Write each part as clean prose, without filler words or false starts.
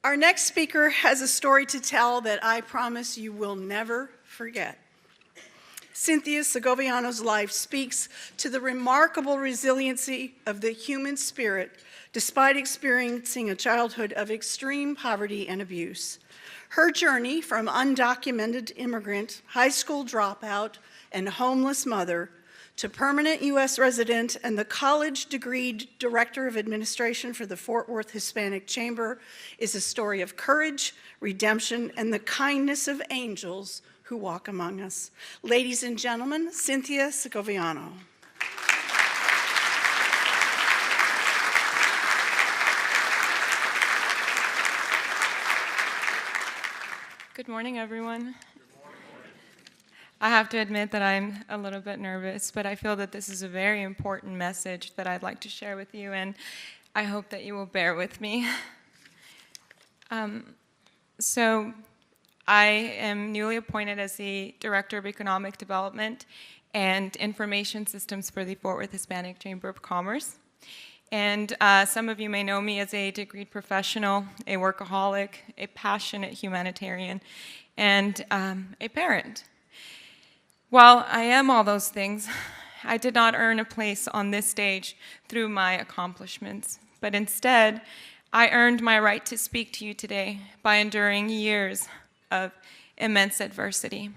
Our next speaker has a story to tell that I promise you will never forget. Cintya Segoviano's life speaks to the remarkable resiliency of the human spirit despite experiencing a childhood of extreme poverty and abuse. Her journey from undocumented immigrant, high school dropout, and homeless mother to permanent U.S. resident and the college-degreed Director of Administration for the Fort Worth Hispanic Chamber is a story of courage, redemption, and the kindness of angels who walk among us. Ladies and gentlemen, Cintya Segoviano. Good morning, everyone. I have to admit that I'm a little bit nervous, but I feel that this is a very important message that I'd like to share with you, and I hope that you will bear with me. So I am newly appointed as the Director of Economic Development and Information Systems for the Fort Worth Hispanic Chamber of Commerce. And some of you may know me as a degreed professional, a workaholic, a passionate humanitarian, and a parent. While I am all those things, I did not earn a place on this stage through my accomplishments, but instead, I earned my right to speak to you today by enduring years of immense adversity.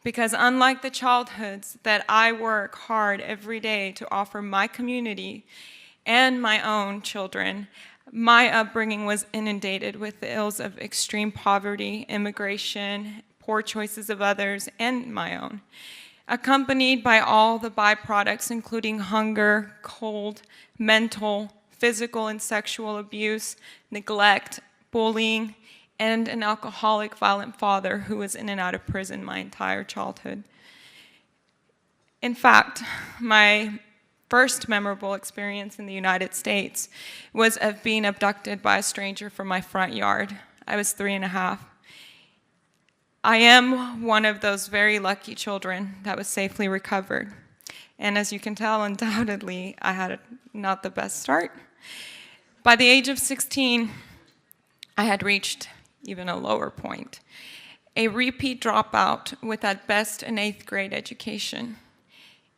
Because unlike the childhoods that I work hard every day to offer my community and my own children, my upbringing was inundated with the ills of extreme poverty, immigration, poor choices of others, and my own, accompanied by all the byproducts, including hunger, cold, mental, physical, and sexual abuse, neglect, bullying, and an alcoholic, violent father who was in and out of prison my entire childhood. In fact, my first memorable experience in the United States was of being abducted by a stranger from my front yard. I was 3.5. I am one of those very lucky children that was safely recovered. And as you can tell, undoubtedly, I had not the best start. By the age of 16, I had reached even a lower point, a repeat dropout with at best an 8th grade education,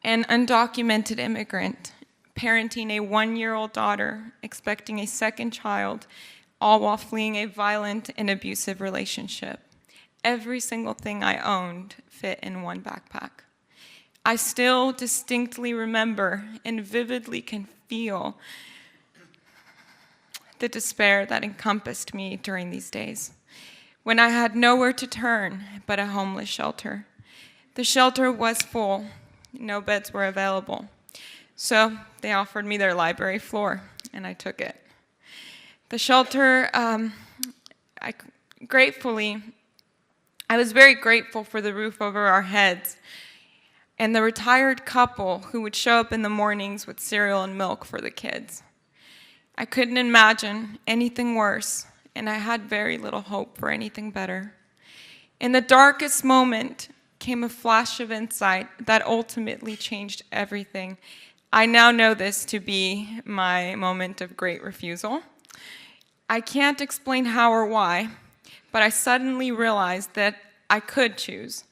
an undocumented immigrant, parenting a 1-year-old daughter, expecting a second child, all while fleeing a violent and abusive relationship. Every single thing I owned fit in one backpack. I still distinctly remember and vividly can feel the despair that encompassed me during these days, when I had nowhere to turn but a homeless shelter. The shelter was full. No beds were available. So they offered me their library floor, and I took it. The shelter, I was very grateful for the roof over our heads and the retired couple who would show up in the mornings with cereal and milk for the kids. I couldn't imagine anything worse, and I had very little hope for anything better. In the darkest moment came a flash of insight that ultimately changed everything. I now know this to be my moment of great refusal. I can't explain how or why, but I suddenly realized that I could choose,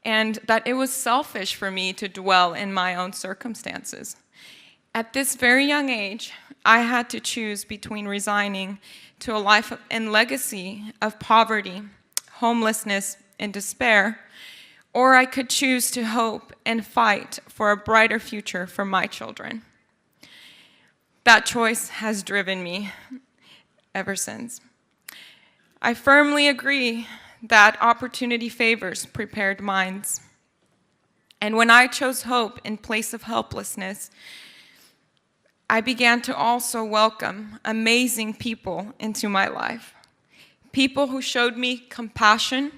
and that it was selfish for me to dwell in my own circumstances. At this very young age, I had to choose between resigning to a life and legacy of poverty, homelessness, and despair, or I could choose to hope and fight for a brighter future for my children. That choice has driven me ever since. I firmly agree that opportunity favors prepared minds. And when I chose hope in place of helplessness, I began to also welcome amazing people into my life. People who showed me compassion,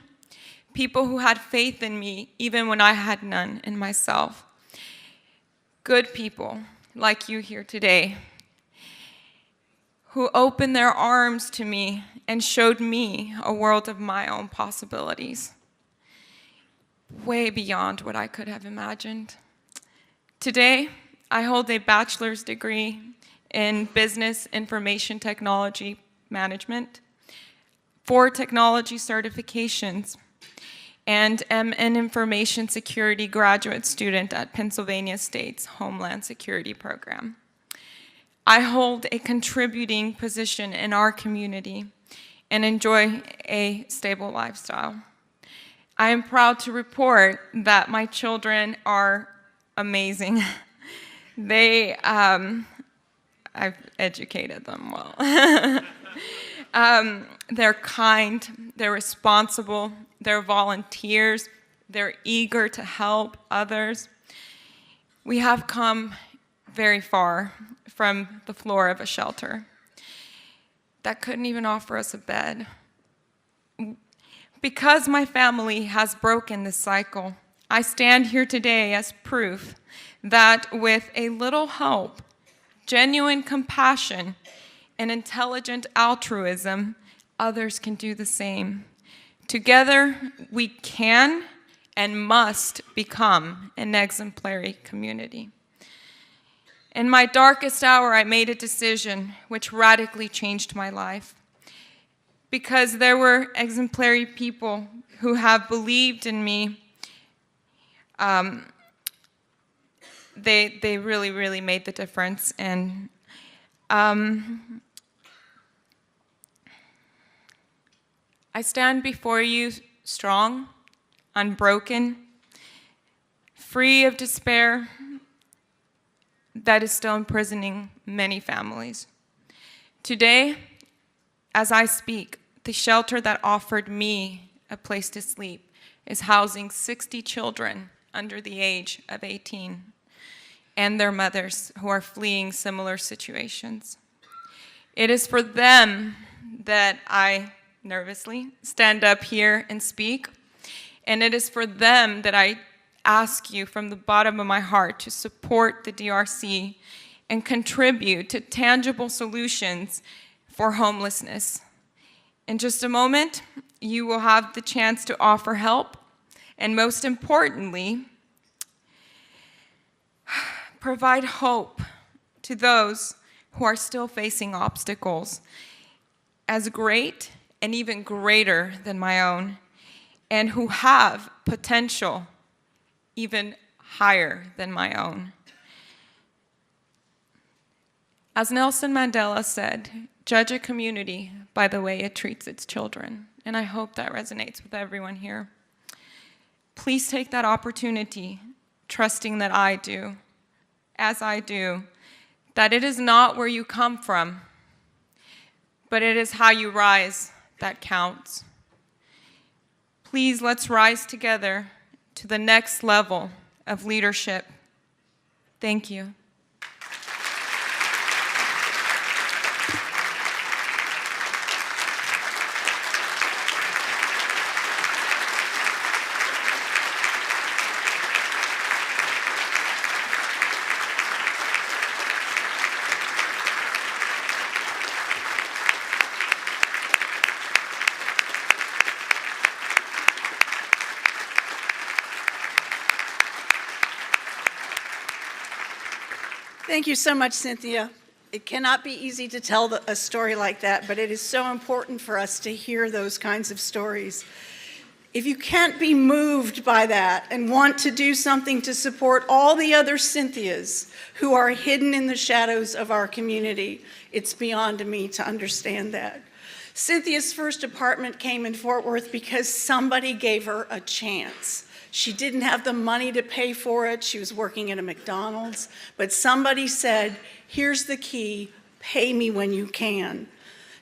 people who had faith in me even when I had none in myself. Good people like you here today, who opened their arms to me and showed me a world of my own possibilities, way beyond what I could have imagined. Today, I hold a bachelor's degree in Business Information Technology Management. 4 technology certifications, and am an information security graduate student at Pennsylvania State's Homeland Security Program. I hold a contributing position in our community and enjoy a stable lifestyle. I am proud to report that my children are amazing. I've educated them well. They're kind, they're responsible, they're volunteers, they're eager to help others. We have come very far from the floor of a shelter that couldn't even offer us a bed. Because my family has broken this cycle, I stand here today as proof that with a little help, genuine compassion, and intelligent altruism, others can do the same. Together, we can and must become an exemplary community. In my darkest hour, I made a decision which radically changed my life. Because there were exemplary people who have believed in me, they really, really made the difference. And I stand before you strong, unbroken, free of despair that is still imprisoning many families. Today, as I speak, the shelter that offered me a place to sleep is housing 60 children under the age of 18 and their mothers who are fleeing similar situations. It is for them that I nervously stand up here and speak, and it is for them that I ask you from the bottom of my heart to support the DRC and contribute to tangible solutions for homelessness. In just a moment, you will have the chance to offer help, and most importantly, provide hope to those who are still facing obstacles as great and even greater than my own, and who have potential even higher than my own. As Nelson Mandela said, judge a community by the way it treats its children. And I hope that resonates with everyone here. Please take that opportunity, trusting that I do, as I do, that it is not where you come from, but it is how you rise that counts. Please, let's rise together to the next level of leadership. Thank you. Thank you so much, Cynthia. It cannot be easy to tell a story like that, but it is so important for us to hear those kinds of stories. If you can't be moved by that and want to do something to support all the other Cynthias who are hidden in the shadows of our community, it's beyond me to understand that. Cynthia's first apartment came in Fort Worth because somebody gave her a chance. She didn't have the money to pay for it. She was working at a McDonald's, but somebody said, here's the key, pay me when you can.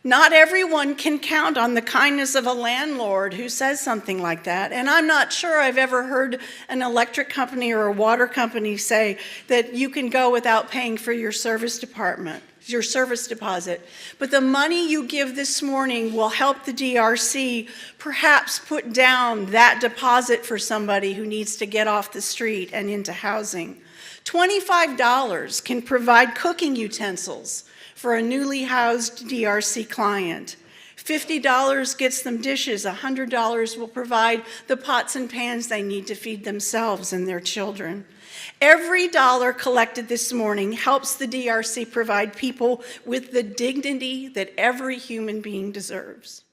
Not everyone can count on the kindness of a landlord who says something like that, and I'm not sure I've ever heard an electric company or a water company say that you can go without paying for your service deposit. But the money you give this morning will help the DRC perhaps put down that deposit for somebody who needs to get off the street and into housing. $25 can provide cooking utensils for a newly housed DRC client. $50 gets them dishes. $100 will provide the pots and pans they need to feed themselves and their children. Every dollar collected this morning helps the DRC provide people with the dignity that every human being deserves.